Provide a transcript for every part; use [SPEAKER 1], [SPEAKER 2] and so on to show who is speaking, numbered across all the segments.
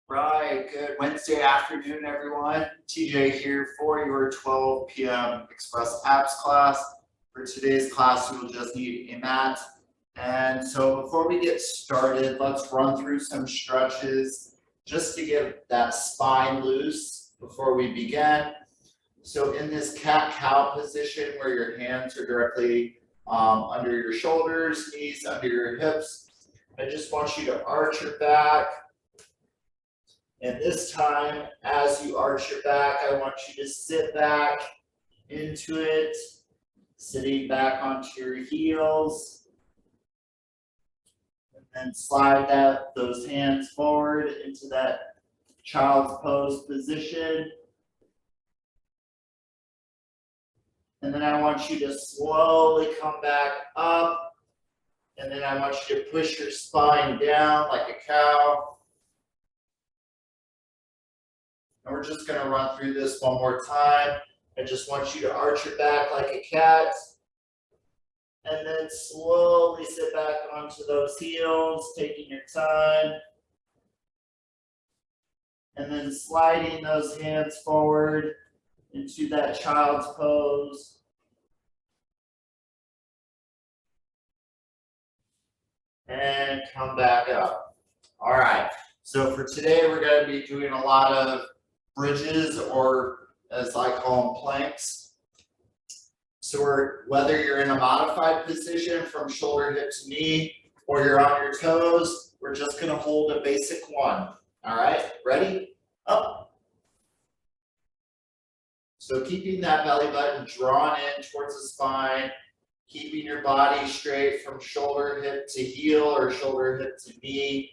[SPEAKER 1] Right, good Wednesday afternoon, everyone. TJ here for your 12 p.m. Express Apps class. For today's class, you will just need a mat. And so before we get started, let's run through some stretches just to get that spine loose before we begin. So in this cat-cow position where your hands are directly under your shoulders, knees under your hips, I just want you to arch your back. And this time, as you arch your back, I want you to sit back into it, sitting back onto your heels. And then slide those hands forward into that child's pose position. And then I want you to slowly come back up. And then I want you to push your spine down like a cow. And we're just going to run through this one more time. I just want you to arch your back like a cat. And then slowly sit back onto those heels, taking your time. And then sliding those hands forward into that child's pose. And come back up. All right. So for today, we're going to be doing a lot of bridges, or as I call them, planks. So whether you're in a modified position from shoulder, hip to knee, or you're on your toes, we're just going to hold a basic one. All right, ready? Up. So keeping that belly button drawn in towards the spine, keeping your body straight from shoulder, hip to heel, or shoulder, hip to knee.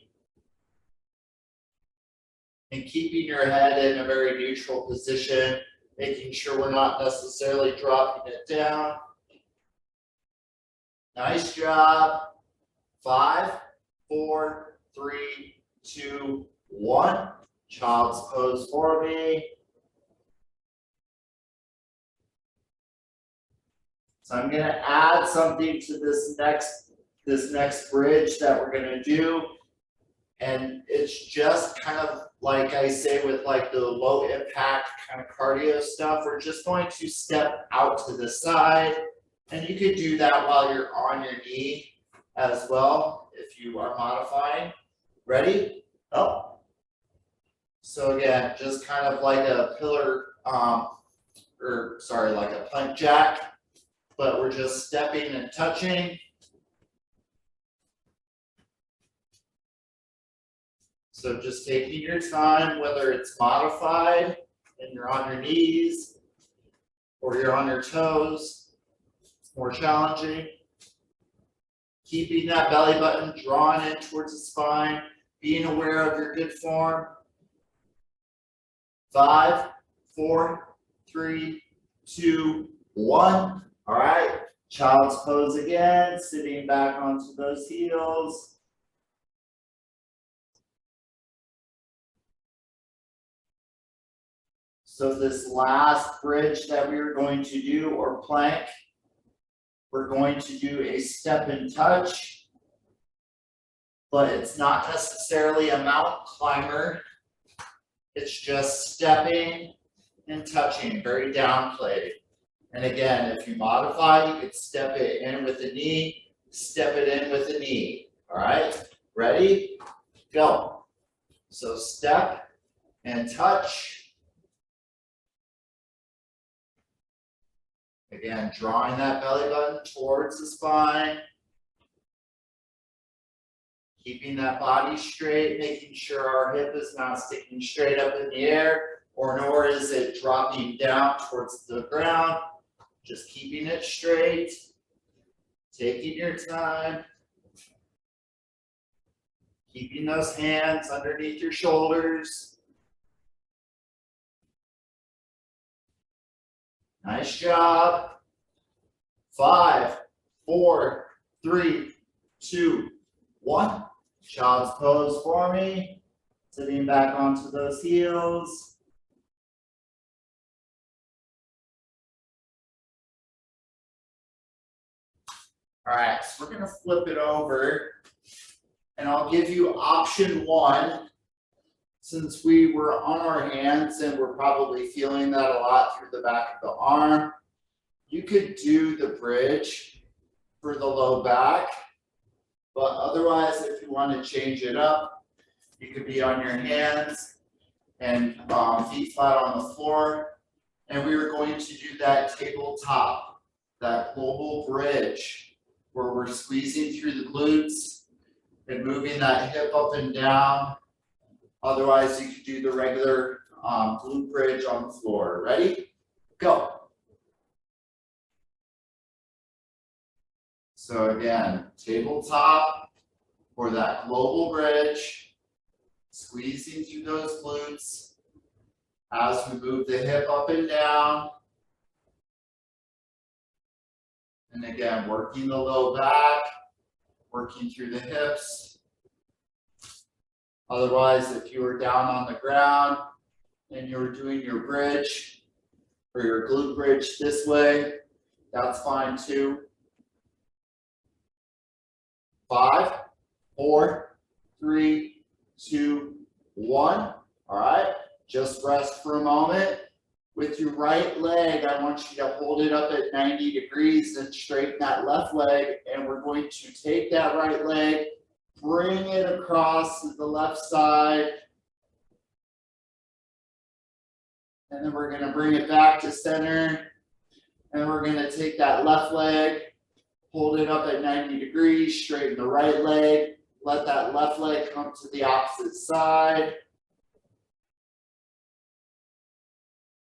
[SPEAKER 1] And keeping your head in a very neutral position, making sure we're not necessarily dropping it down. Nice job. 5, 4, 3, 2, 1. Child's pose for me. So I'm going to add something to this next bridge that we're going to do. And it's just kind of like I say with like the low impact kind of cardio stuff. We're just going to step out to the side. And you could do that while you're on your knee as well if you are modifying. Ready? Up. So again, just kind of like a pillar, like a plank jack, but we're just stepping and touching. So just taking your time, whether it's modified and you're on your knees or you're on your toes, it's more challenging. Keeping that belly button drawn in towards the spine, being aware of your good form. 5, 4, 3, 2, 1. All right, child's pose again, sitting back onto those heels. So this last bridge that we are going to do, or plank, we're going to do a step and touch, but it's not necessarily a mountain climber. It's just stepping and touching, very downplayed. And again, if you modify, you could step it in with the knee, step it in with the knee. All right, ready? Go. So step and touch. Again, drawing that belly button towards the spine. Keeping that body straight, making sure our hip is not sticking straight up in the air, or nor is it dropping down towards the ground. Just keeping it straight, taking your time. Keeping those hands underneath your shoulders. Nice job. 5, 4, 3, 2, 1. Child's pose for me. Sitting back onto those heels. All right, so we're going to flip it over. And I'll give you option 1 Since we were on our hands and we're probably feeling that a lot through the back of the arm, you could do the bridge for the low back, but otherwise, if you want to change it up, you could be on your hands and feet flat on the floor. And we are going to do that tabletop, that global bridge, where we're squeezing through the glutes and moving that hip up and down. Otherwise, you could do the regular glute bridge on the floor. Ready? Go. So again, tabletop or that global bridge, squeezing through those glutes as we move the hip up and down. And again, working the low back, working through the hips. Otherwise, if you were down on the ground and you were doing your bridge or your glute bridge this way, that's fine too. 5, 4, 3, 2, 1. All right, just rest for a moment. With your right leg, I want you to hold it up at 90 degrees and straighten that left leg. And we're going to take that right leg, bring it across to the left side. And then we're going to bring it back to center. And we're going to take that left leg, hold it up at 90 degrees, straighten the right leg, let that left leg come to the opposite side.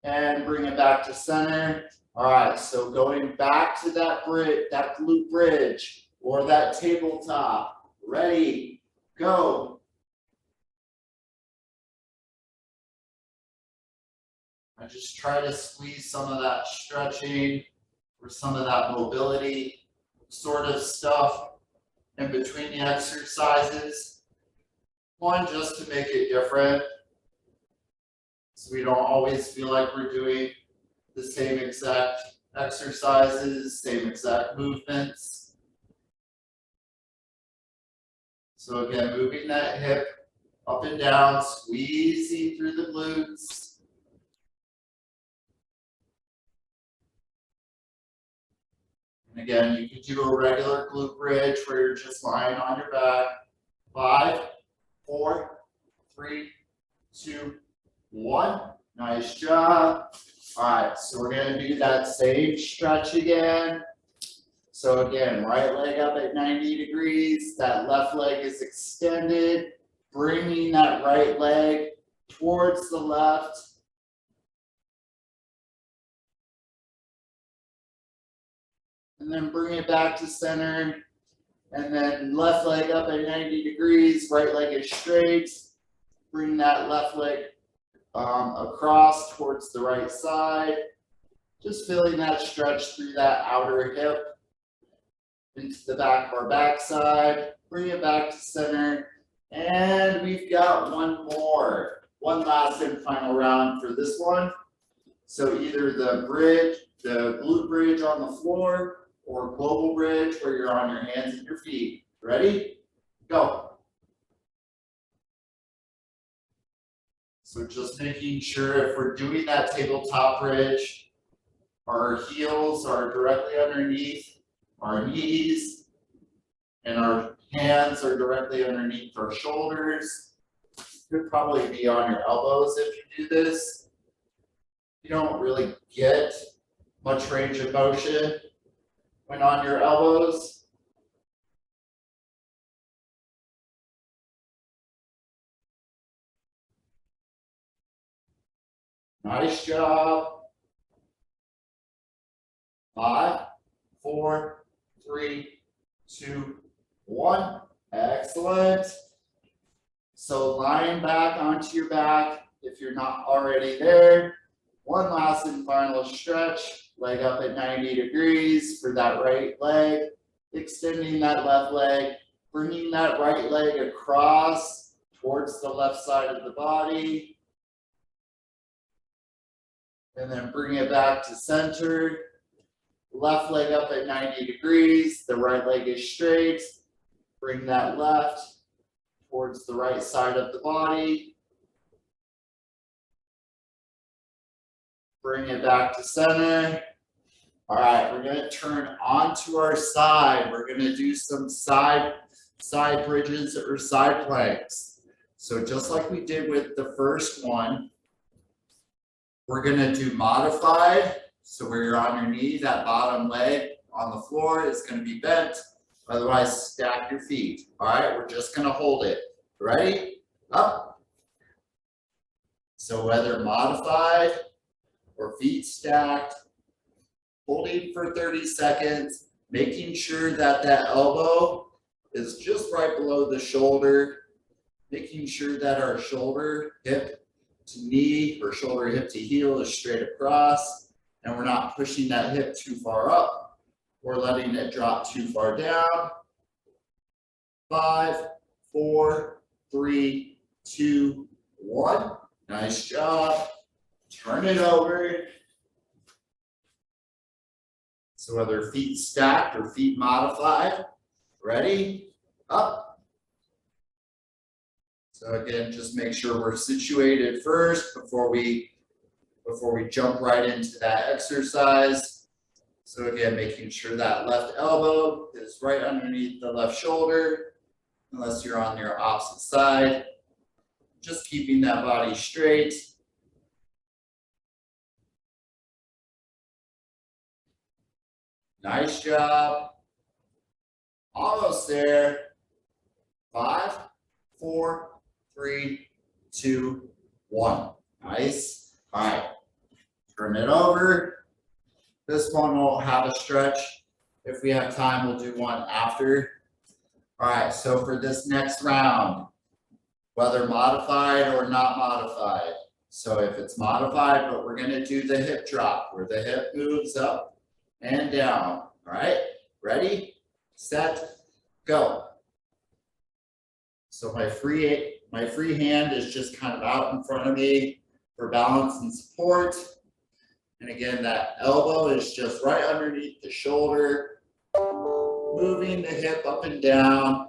[SPEAKER 1] And bring it back to center. All right, so going back to that bridge, that glute bridge, or that tabletop. Ready, go. I just try to squeeze some of that stretching or some of that mobility sort of stuff in between the exercises. One, just to make it different, so we don't always feel like we're doing the same exact exercises, same exact movements. So again, moving that hip up and down, squeezing through the glutes. And again, you can do a regular glute bridge where you're just lying on your back. 5, 4, 3, 2, 1. Nice job. All right, so we're going to do that same stretch again. So again, right leg up at 90 degrees. That left leg is extended, bringing that right leg towards the left. And then bring it back to center. And then left leg up at 90 degrees, right leg is straight. Bring that left leg across towards the right side. Just feeling that stretch through that outer hip into the back of our backside. Bring it back to center. And we've got one last and final round for this one. So either the bridge, the glute bridge on the floor, or global bridge where you're on your hands and your feet. Ready? Go. So just making sure if we're doing that tabletop bridge, our heels are directly underneath our knees and our hands are directly underneath our shoulders. You could probably be on your elbows if you do this. You don't really get much range of motion when on your elbows. Nice job. 5, 4, 3, 2, 1. Excellent. So lying back onto your back if you're not already there. One last and final stretch. Leg up at 90 degrees for that right leg. Extending that left leg. Bringing that right leg across towards the left side of the body. And then bring it back to center. Left leg up at 90 degrees. The right leg is straight. Bring that left towards the right side of the body. Bring it back to center. All right, we're gonna turn onto our side. We're gonna do some side bridges or side planks. So just like we did with the first one, we're gonna do modified. So where you're on your knee, that bottom leg on the floor is gonna be bent. Otherwise, stack your feet. All right, we're just gonna hold it. Ready? Up. So whether modified or feet stacked, holding for 30 seconds, making sure that that elbow is just right below the shoulder, making sure that our shoulder, hip to knee, or shoulder, hip to heel is straight across, and we're not pushing that hip too far up. We're letting it drop too far down. 5, 4, 3, 2, 1. Nice job. Turn it over. So whether feet stacked or feet modified, ready, up. So again, just make sure we're situated first before we jump right into that exercise. So again, making sure that left elbow is right underneath the left shoulder, unless you're on your opposite side. Just keeping that body straight. Nice job. Almost there. 5, 4, 3, 2, 1. Nice. All right. Turn it over. This one will have a stretch. If we have time, we'll do one after. All right. So for this next round, whether modified or not modified. So if it's modified, but we're going to do the hip drop where the hip moves up and down. All right. Ready, set, go. So my free hand is just kind of out in front of me for balance and support. And again, that elbow is just right underneath the shoulder, moving the hip up and down.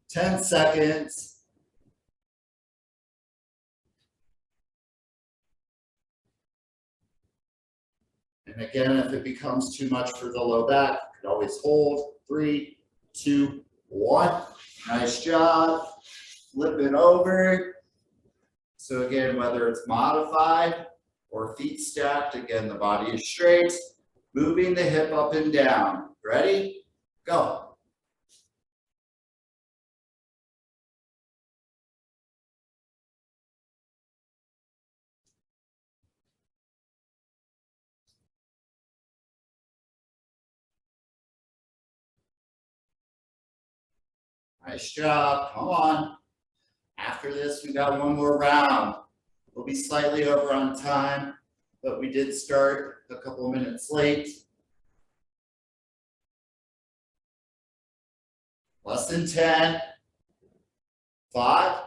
[SPEAKER 1] Ten seconds. And again, if it becomes too much for the low back, you can always hold. 3, 2, 1. Nice job. Flip it over. So again, whether it's modified or feet stacked, again, the body is straight, moving the hip up and down. Ready? Go. Nice job. Come on. After this, we got one more round. We'll be slightly over on time, but we did start a couple minutes late. Less than 10. 5,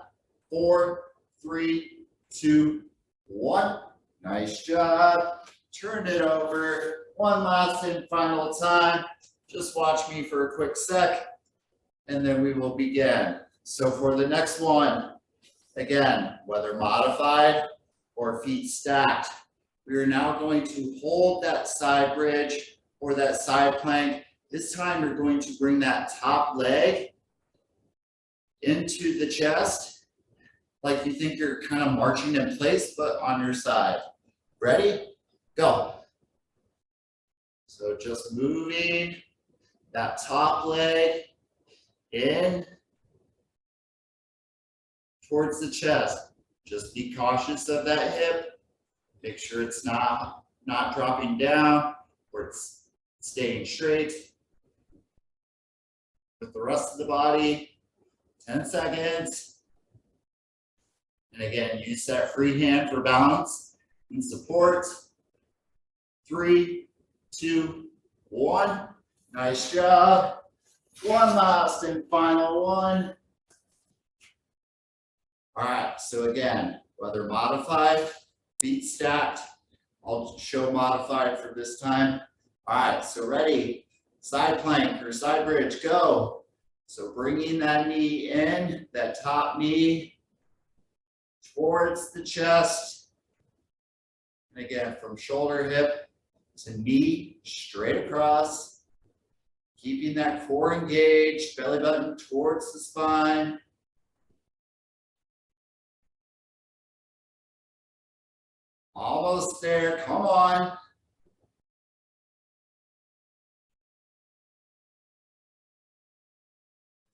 [SPEAKER 1] 4, 3, 2, 1. Nice job. Turn it over. One last and final time. Just watch me for a quick sec, and then we will begin. So for the next one, again, whether modified or feet stacked, we are now going to hold that side bridge or that side plank. This time you're going to bring that top leg into the chest, like you think you're kind of marching in place, but on your side. Ready? Go. So just moving that top leg in towards the chest. Just be cautious of that hip. Make sure it's not dropping down, or it's staying straight. With the rest of the body, 10 seconds. And again, use that free hand for balance and support. 3, 2, 1. Nice job. One last and final one. All right, so again, whether modified, feet stacked, I'll show modified for this time. All right, so ready, side plank or side bridge, go. So bringing that knee in, that top knee towards the chest. And again, from shoulder, hip to knee, straight across. Keeping that core engaged, belly button towards the spine. Almost there, come on.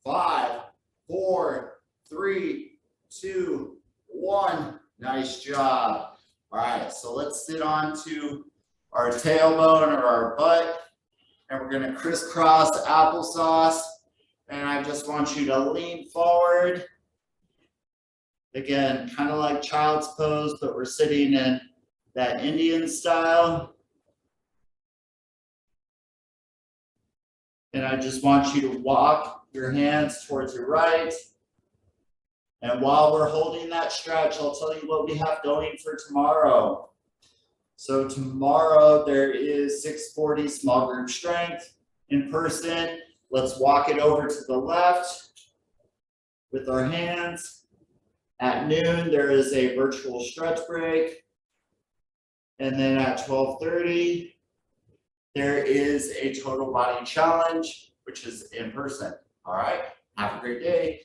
[SPEAKER 1] Five, four, three, two, one. Nice job. All right, so let's sit on to our tailbone or our butt, and we're gonna crisscross applesauce. And I just want you to lean forward. Again, kind of like child's pose, but we're sitting in that Indian style. And I just want you to walk your hands towards your right. And while we're holding that stretch, I'll tell you what we have going for tomorrow. So tomorrow there is 640 small group strength in person. Let's walk it over to the left with our hands. At noon, there is a virtual stretch break. And then at 12:30, there is a total body challenge, which is in person. All right, have a great day.